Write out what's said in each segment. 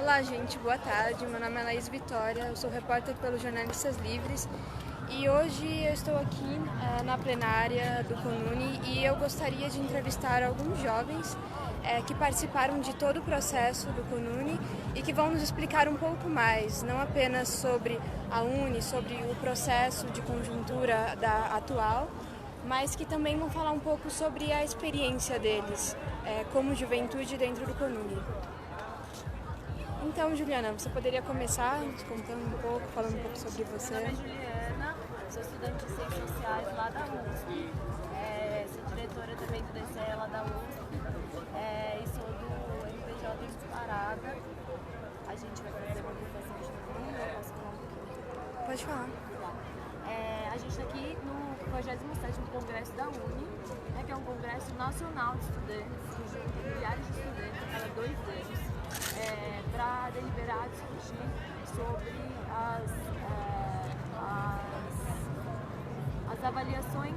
Olá, gente, boa tarde. Meu nome é Laís Vitória, eu sou repórter pelo Jornalistas Livres e hoje eu estou aqui na plenária do CONUNI e eu gostaria de entrevistar alguns jovens que participaram de todo o processo do CONUNI e que vão nos explicar um pouco mais, não apenas sobre a UNE, sobre o processo de conjuntura atual, mas que também vão falar um pouco sobre a experiência deles como juventude dentro do CONUNI. Então, Juliana, você poderia começar contando um pouco, falando um pouco sobre você? Meu nome é Juliana, sou estudante de Ciências Sociais lá da USP, sou diretora também do DCE lá da USP e sou do MPJ Disparada. A gente vai fazer uma apresentação de fundo, eu posso falar um pouquinho? Pode falar. A gente está aqui no 47º Congresso da UNE, que é um congresso nacional de estudantes, que junta milhares de estudantes a cada 2 anos. Para deliberar, discutir sobre as avaliações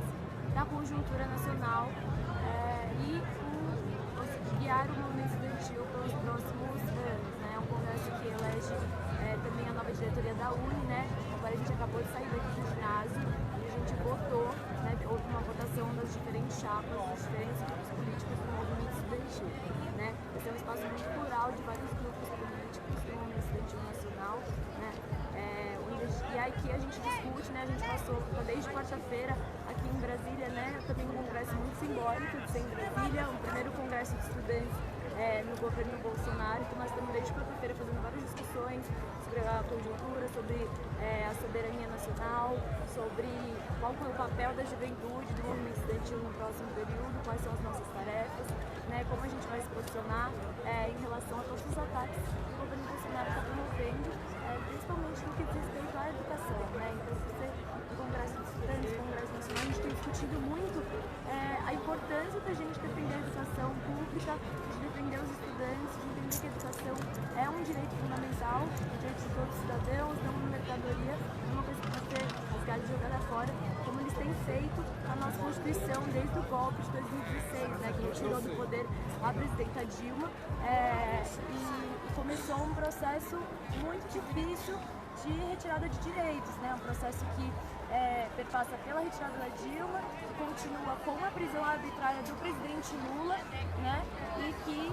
da conjuntura nacional e guiar o movimento estudantil pelos próximos anos. É um congresso que elege também a nova diretoria da UNE, Agora a gente acabou de sair daqui do ginásio e a gente votou, houve uma votação das diferentes chapas, dos diferentes grupos políticos do movimento estudantil. Esse é um espaço muito plural de vários grupos políticos do movimento estudantil nacional. E aqui a gente discute, a gente passou desde quarta-feira aqui em Brasília, também um congresso muito simbólico de ser em Brasília, o primeiro congresso de estudantes no governo Bolsonaro. Então nós estamos desde quarta-feira fazendo várias discussões sobre a conjuntura, sobre a soberania nacional, sobre qual foi o papel da juventude, do movimento estudantil no próximo período, quais são as nossas tarefas, como a gente vai se posicionar em relação a todos os ataques que o governo Bolsonaro está promovendo, principalmente no que diz respeito à educação. Então, no Congresso de Estudantes, no Congresso Nacional, a gente tem discutido muito a importância da gente defender a educação pública, de defender os estudantes, de entender que a educação é um direito fundamental, um direito de todos os cidadãos, não uma mercadoria, não uma coisa que pode ser rasgada e jogada fora, como eles têm feito a nossa Constituição desde o golpe de 2016, que retirou do poder a presidenta Dilma, e começou um processo muito difícil de retirada de direitos, um processo que perpassa pela retirada da Dilma, continua com a prisão arbitrária do presidente Lula, e que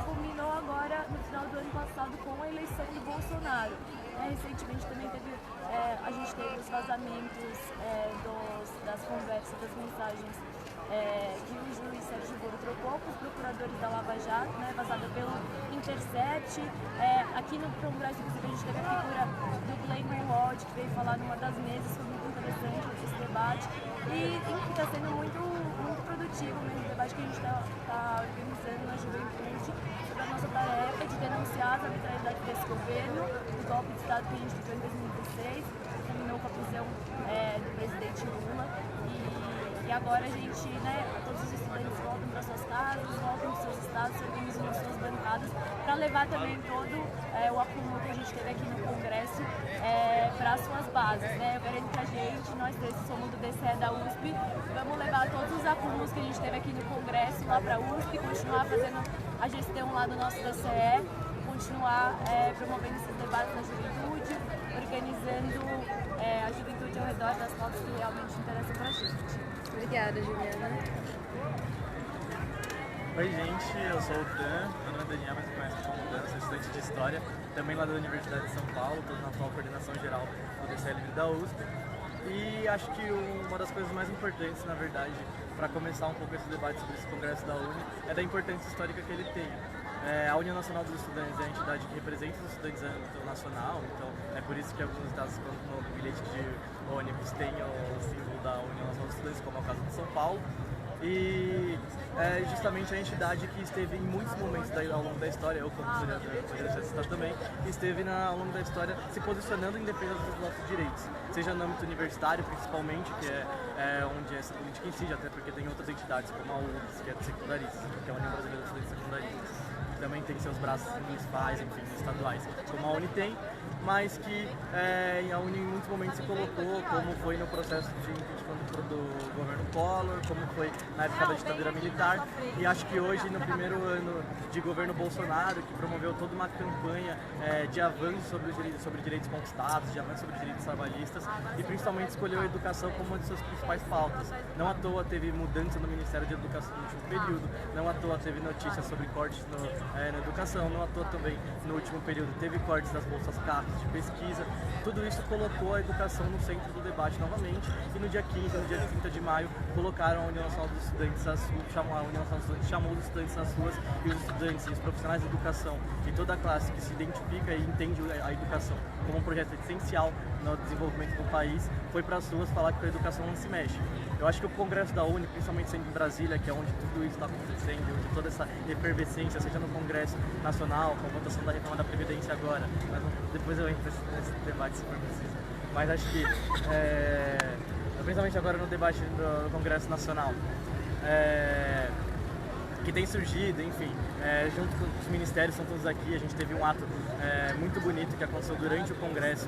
culminou agora no final do ano passado com a eleição do Bolsonaro. Recentemente também a gente teve os vazamentos das conversas, das mensagens que o juiz Sérgio Moro trocou com os procuradores da Lava Jato, vazada pelo Intercept. Aqui no Congresso, inclusive, a gente teve a figura do Glenn Wald, que veio falar numa das mesas, foi muito interessante esse debate. E está sendo muito produtivo mesmo o debate que a gente está organizando na juventude sobre a nossa tarefa de denunciar as arbitrariedades desse governo, o golpe de Estado que a gente teve em 2016, que terminou com a prisão do presidente Lula. E agora a gente, todos os estudantes voltam para suas casas, voltam para seus estados, se organizam nas suas bancadas, para levar também todo o acúmulo que a gente teve aqui no Congresso para as suas bases. Eu garanto que a gente, nós três que somos do DCE da USP, vamos levar todos os acúmulos que a gente teve aqui no Congresso lá para a USP, continuar fazendo a gestão lá do nosso DCE, continuar promovendo esses debates na juventude, organizando a juventude ao redor das pautas que realmente interessam para a gente. Obrigada, Juliana. Oi, gente, eu sou o Dan, meu nome é Daniel, mas me conhece como Dan, sou estudante de História, também lá da Universidade de São Paulo, estou na atual coordenação geral do DCE Livre da USP. E acho que uma das coisas mais importantes, na verdade, para começar um pouco esse debate sobre esse congresso da UNE, é da importância histórica que ele tem. A União Nacional dos Estudantes é a entidade que representa os estudantes a âmbito nacional, então é por isso que alguns estados, quando no bilhete de ônibus, tem o símbolo da União Nacional dos Estudantes, como é o caso de São Paulo. E é justamente a entidade que esteve em muitos momentos ao longo da história, eu como vereador poderia ser citado também, que esteve ao longo da história se posicionando em defesa dos nossos direitos, seja no âmbito universitário principalmente, que é onde essa política incide, até porque tem outras entidades como a UFS, que é de secundaristas, que é a União Brasileira dos Estudantes Secundaristas, que também tem seus braços municipais, enfim, estaduais, como a UNE tem. mas que a Uni em muitos momentos se colocou, como foi no processo de impeachment do governo Collor, como foi na época da ditadura militar, e acho que hoje, no primeiro ano de governo Bolsonaro, que promoveu toda uma campanha de avanço sobre direitos conquistados, de avanço sobre direitos trabalhistas, e principalmente escolheu a educação como uma de suas principais pautas. Não à toa teve mudança no Ministério de Educação no último período, não à toa teve notícias sobre cortes na educação, não à toa também no último período teve cortes das bolsas CAPES de pesquisa. Tudo isso colocou a educação no centro do debate novamente, e no dia 15, no dia 30 de maio, colocaram a União Nacional dos Estudantes às ruas, a União Nacional dos Estudantes chamou os estudantes às ruas, e os estudantes e os profissionais de educação e toda a classe que se identifica e entende a educação como um projeto essencial no desenvolvimento do país, foi para as ruas falar que a educação não se mexe. Eu acho que o Congresso da Uni, principalmente sendo em Brasília, que é onde tudo isso está acontecendo, onde toda essa efervescência, seja no Congresso Nacional, com a votação da reforma da Previdência agora, mas depois eu entro nesse debate se for preciso. Mas acho que, principalmente agora no debate do Congresso Nacional, que tem surgido, enfim, junto com os ministérios, são todos aqui, a gente teve um ato muito bonito que aconteceu durante o Congresso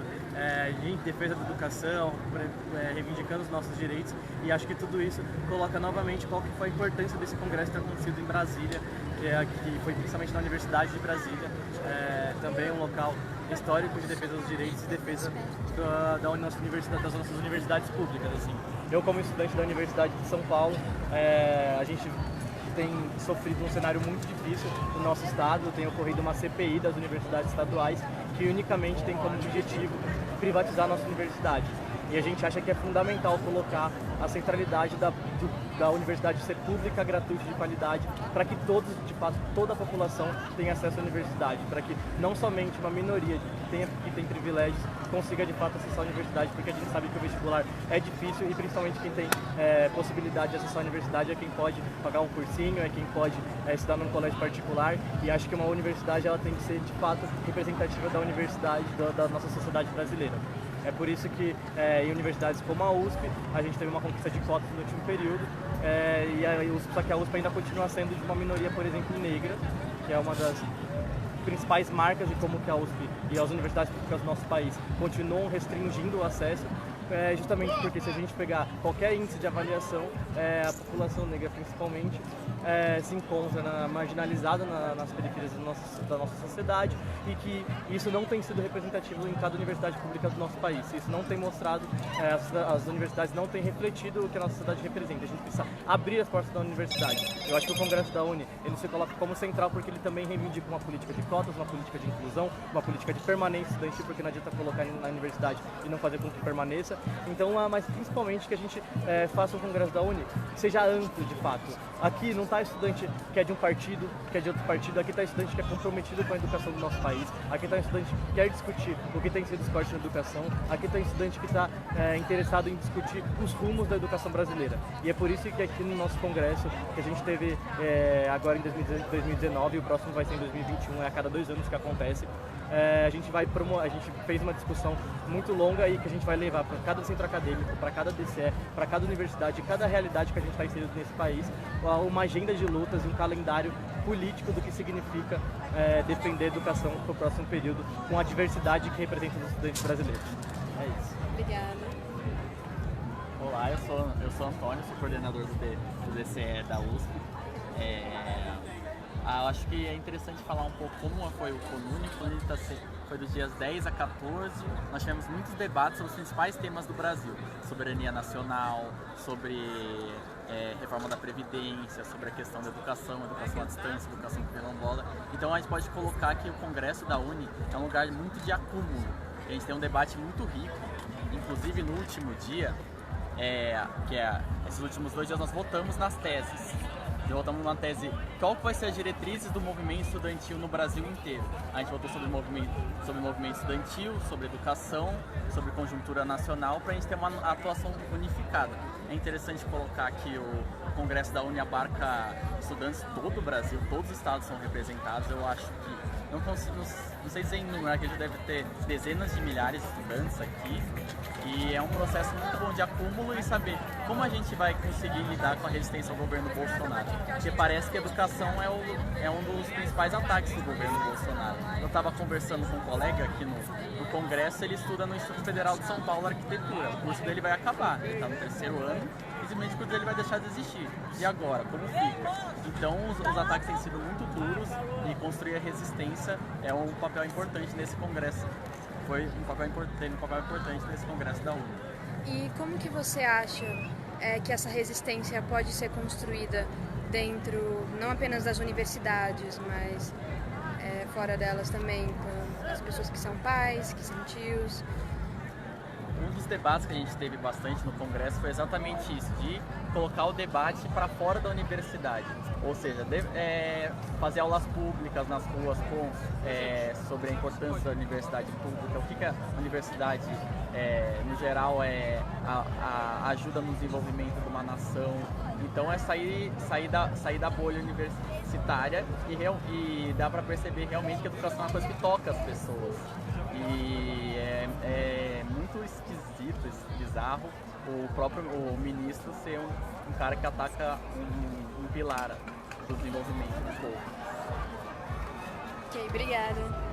em defesa da educação, reivindicando os nossos direitos, e acho que tudo isso coloca novamente qual que foi a importância desse Congresso ter acontecido em Brasília, que foi principalmente na Universidade de Brasília, também um local histórico de defesa dos direitos e defesa das nossas universidades públicas. Assim. Eu, como estudante da Universidade de São Paulo, a gente tem sofrido um cenário muito difícil no nosso estado, tem ocorrido uma CPI das universidades estaduais que unicamente tem como objetivo privatizar a nossa universidade. E a gente acha que é fundamental colocar a centralidade da universidade ser pública, gratuita e de qualidade, para que todos, de fato, toda a população tenha acesso à universidade, para que não somente uma minoria que tem privilégios consiga, de fato, acessar a universidade, porque a gente sabe que o vestibular é difícil e, principalmente, quem tem possibilidade de acessar a universidade é quem pode pagar um cursinho, é quem pode estudar num colégio particular, e acho que uma universidade ela tem que ser, de fato, representativa da universidade, da nossa sociedade brasileira. É por isso que em universidades como a USP, a gente teve uma conquista de cotas no último período, só que a USP ainda continua sendo de uma minoria, por exemplo, negra, que é uma das principais marcas de como que a USP e as universidades públicas do nosso país continuam restringindo o acesso, justamente porque se a gente pegar qualquer índice de avaliação, a população negra principalmente se encontra marginalizada nas periferias da nossa sociedade, e que isso não tem sido representativo em cada universidade pública do nosso país. Isso não tem mostrado, as universidades não têm refletido o que a nossa sociedade representa. A gente precisa abrir as portas da universidade. Eu acho que o Congresso da Uni ele se coloca como central porque ele também reivindica uma política de cotas, uma política de inclusão, uma política de permanência estudantil, porque não adianta colocar na universidade e não fazer com que permaneça. Então, mas principalmente que a gente faça o Congresso da Uni seja amplo de fato. Aqui não está estudante que é de um partido, que é de outro partido, aqui está estudante que é comprometido com a educação do nosso país, aqui está estudante que quer discutir o que tem sido os cortes na educação, aqui está estudante que está interessado em discutir os rumos da educação brasileira. E é por isso que aqui no nosso congresso, que a gente teve agora em 2019, e o próximo vai ser em 2021, é a cada 2 anos que acontece, a gente fez uma discussão muito longa aí que a gente vai levar para cada centro acadêmico, para cada DCE, para cada universidade, cada realidade que a gente está inserido nesse país, uma agenda de lutas, um calendário político do que significa defender a educação para o próximo período, com a diversidade que representa os estudantes brasileiros. É isso. Obrigada. Olá, eu sou Antônio, sou coordenador do DCE da USP. Eu acho que é interessante falar um pouco como foi o Conuni. O Conuni foi dos dias 10 a 14. Nós tivemos muitos debates sobre os principais temas do Brasil. Soberania nacional, sobre reforma da Previdência, sobre a questão da educação à distância, educação quilombola. Então a gente pode colocar que o Congresso da Uni é um lugar muito de acúmulo. A gente tem um debate muito rico, inclusive no último dia, esses últimos 2 dias nós votamos nas teses. Votamos numa tese, qual vai ser as diretrizes do movimento estudantil no Brasil inteiro. A gente votou sobre movimento estudantil, sobre educação, sobre conjuntura nacional, para a gente ter uma atuação unificada. É interessante colocar que o Congresso da Uni abarca estudantes de todo o Brasil, todos os estados são representados. Eu acho que não sei dizer em número, que a gente deve ter dezenas de milhares de estudantes aqui, e é um processo muito bom de acúmulo e saber como a gente vai conseguir lidar com a resistência ao governo Bolsonaro. Porque parece que a educação é um dos principais ataques do governo Bolsonaro. Eu estava conversando com um colega aqui no Congresso, ele estuda no Instituto Federal de São Paulo Arquitetura. O curso dele vai acabar, ele está no 3º ano, e simplesmente o curso dele vai deixar de existir. E agora, como fica? Então os ataques têm sido muito duros e construir a resistência é um papel importante nesse Congresso. Teve um papel importante nesse Congresso da UNE. E como que você acha que essa resistência pode ser construída dentro, não apenas das universidades, mas fora delas também, com as pessoas que são pais, que são tios? Um dos debates que a gente teve bastante no Congresso foi exatamente isso, de colocar o debate para fora da universidade. Ou seja, fazer aulas públicas nas ruas sobre a importância da universidade pública, o que a universidade, no geral, ajuda no desenvolvimento de uma nação. Então é sair da bolha universitária e dá para perceber realmente que a educação é uma coisa que toca as pessoas. E é muito esquisito, bizarro o ministro ser um cara que ataca um pilar do desenvolvimento do povo. Ok, obrigada.